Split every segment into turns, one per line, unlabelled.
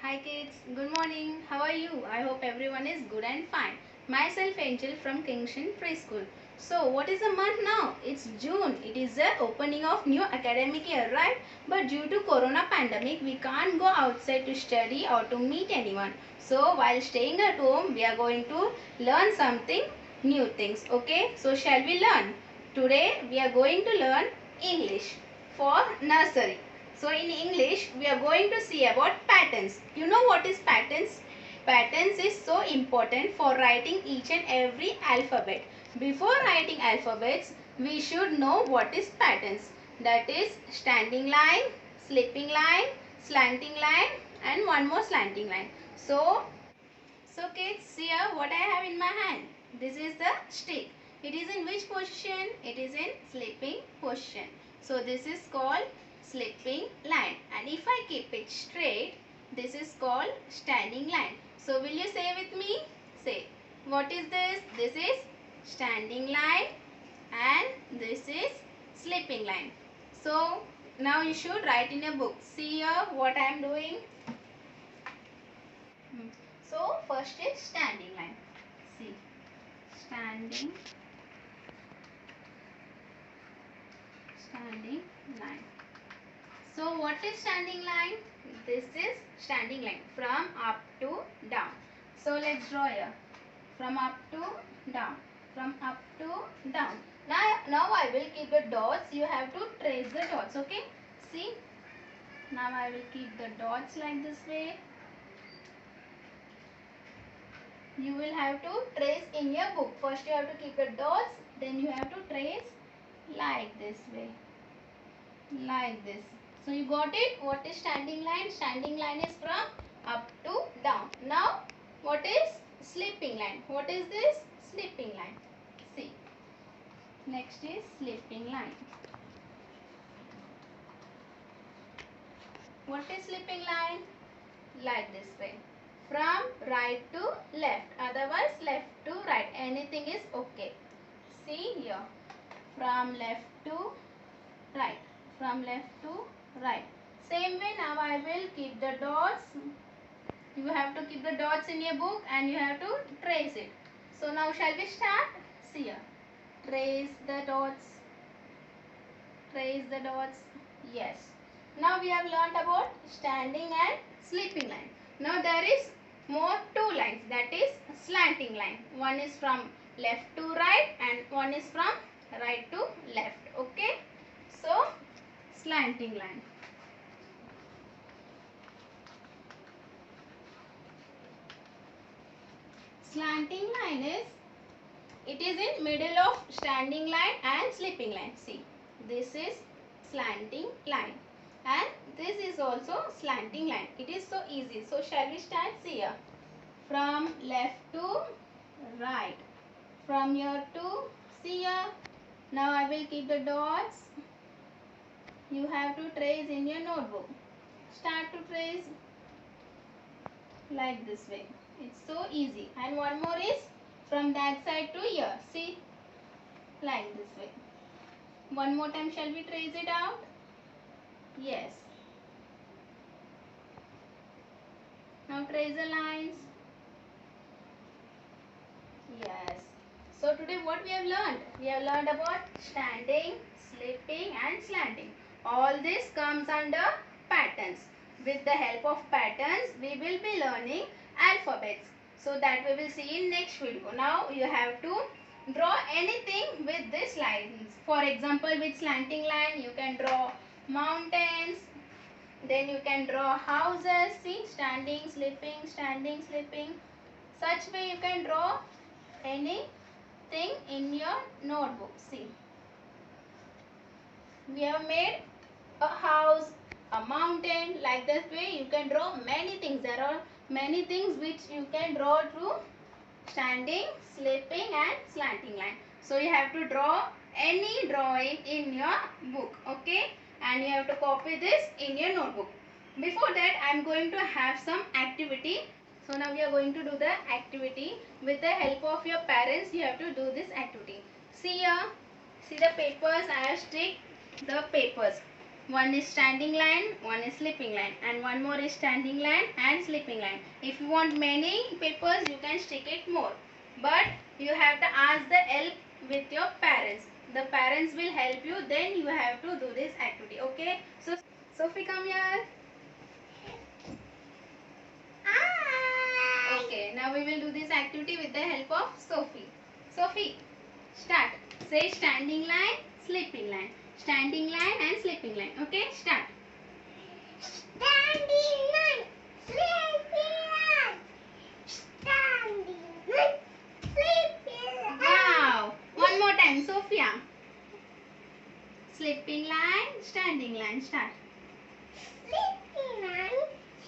Hi kids, good morning. How are you? I hope everyone is good and fine. Myself Angel from Kingston Preschool. So what is the month now? It's June. It is the opening of new academic year, right? But due to corona pandemic, we can't go outside to study or to meet anyone. So while staying at home, we are going to learn something new things. Okay? So shall we learn? Today we are going to learn English for nursery. So in English, we are going to see about patterns. You know what is patterns? Patterns is so important for writing each and every alphabet. Before writing alphabets, we should know what is patterns. That is standing line, slipping line, slanting line and one more slanting line. So kids, see here what I have in my hand. This is the stick. It is in which position? It is in slipping position. So this is called slipping line. And if I keep it straight, this is called standing line. So will you say with me? Say, what is this? This is standing line and this is slipping line. So now you should write in a book. See here what I am doing. So first is standing line. See, standing line. So what is standing line? This is standing line from up to down. So let's draw here. From up to down. From up to down. Now I will keep the dots. You have to trace the dots. Okay. See. Now I will keep the dots like this way. You will have to trace in your book. First you have to keep the dots. Then you have to trace like this way. Like this. So you got it? What is standing line? Standing line is from up to down. Now what is slipping line? What is this? Slipping line. See. Next is slipping line. What is slipping line? Like this way. From right to left. Otherwise left to right. Anything is okay. See here. From left to right. From left to right. Same way now I will keep the dots. You have to keep the dots in your book and you have to trace it. So now shall we start? See here. Trace the dots. Trace the dots. Yes. Now we have learnt about standing and slipping line. Now there is more two lines, that is slanting line. One is from left to right and one is from right to left. Okay. So slanting line. Slanting line is, it is in middle of standing line and slipping line. See, this is slanting line and this is also slanting line. It is so easy. So shall we start? See here. From left to right. From here to, see here. Now I will keep the dots. You have to trace in your notebook. Start to trace like this way. It's so easy. And one more is from that side to here. See, like this way. One more time, shall we trace it out? Yes. Now trace the lines. Yes. So today what we have learned? We have learned about standing, slipping and slanting. All this comes under patterns. With the help of patterns, we will be learning alphabets. So that we will see in next video. Now you have to draw anything with this lines. For example, with slanting line, you can draw mountains. Then you can draw houses. See, standing, slipping, standing, slipping. Such way you can draw anything in your notebook. See, we have made a house, a mountain. Like this way you can draw many things. There are many things which you can draw through standing, slipping and slanting line. So you have to draw any drawing in your book. Okay, and you have to copy this in your notebook. Before that I am going to have some activity. So now we are going to do the activity. With the help of your parents, you have to do this activity. See here, see the papers. I have stick the papers. One is standing line, one is sleeping line, and one more is standing line and sleeping line. If you want many papers, you can stick it more. But you have to ask the help with your parents. The parents will help you, then you have to do this activity. Okay? So, Sophie, come here. Okay, now we will do this activity with the help of Sophie. Sophie, start. Say standing line, sleeping line. Standing line and sleeping line. Okay, start.
Standing line, sleeping line. Standing line, sleeping line.
Wow. One more time, Sophia. Sleeping line, standing line. Start.
Sleeping line,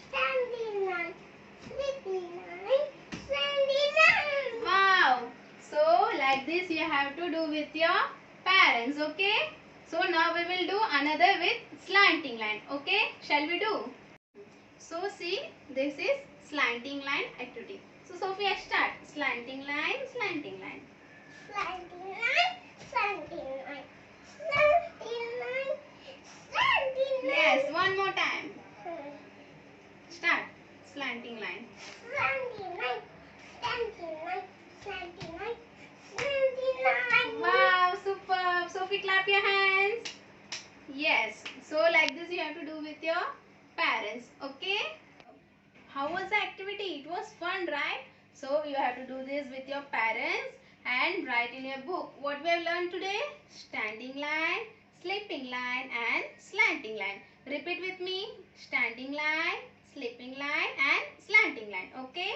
standing line. Sleeping line, standing line.
Wow. So like this you have to do with your parents. Okay. So now we will do another with slanting line. Okay. Shall we do? So see, this is slanting line activity. So Sophia, start. Slanting line, slanting line.
Slanting line, slanting line. Slanting line, slanting line.
Yes, one more time. Start. Slanting line.
Slanting line, slanting line, slanting line, slanting line.
Wow, superb. Sophie, clap your hands. Yes. So like this you have to do with your parents. Okay. How was the activity? It was fun, right? So you have to do this with your parents and write in your book. What we have learned today? Standing line, sleeping line and slanting line. Repeat with me. Standing line, sleeping line and slanting line. Okay.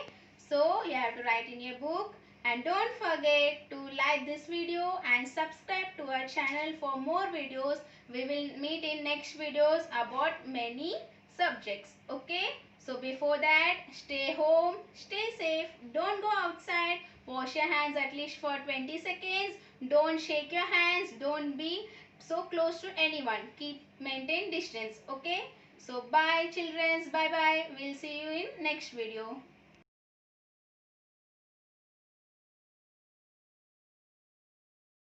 So you have to write in your book. And don't forget to like this video and subscribe to our channel for more videos. We will meet in next videos about many subjects. Okay. So before that, stay home, stay safe, don't go outside, wash your hands at least for 20 seconds, don't shake your hands, don't be so close to anyone, maintain distance, okay? So bye children, bye bye, we'll see you in next video.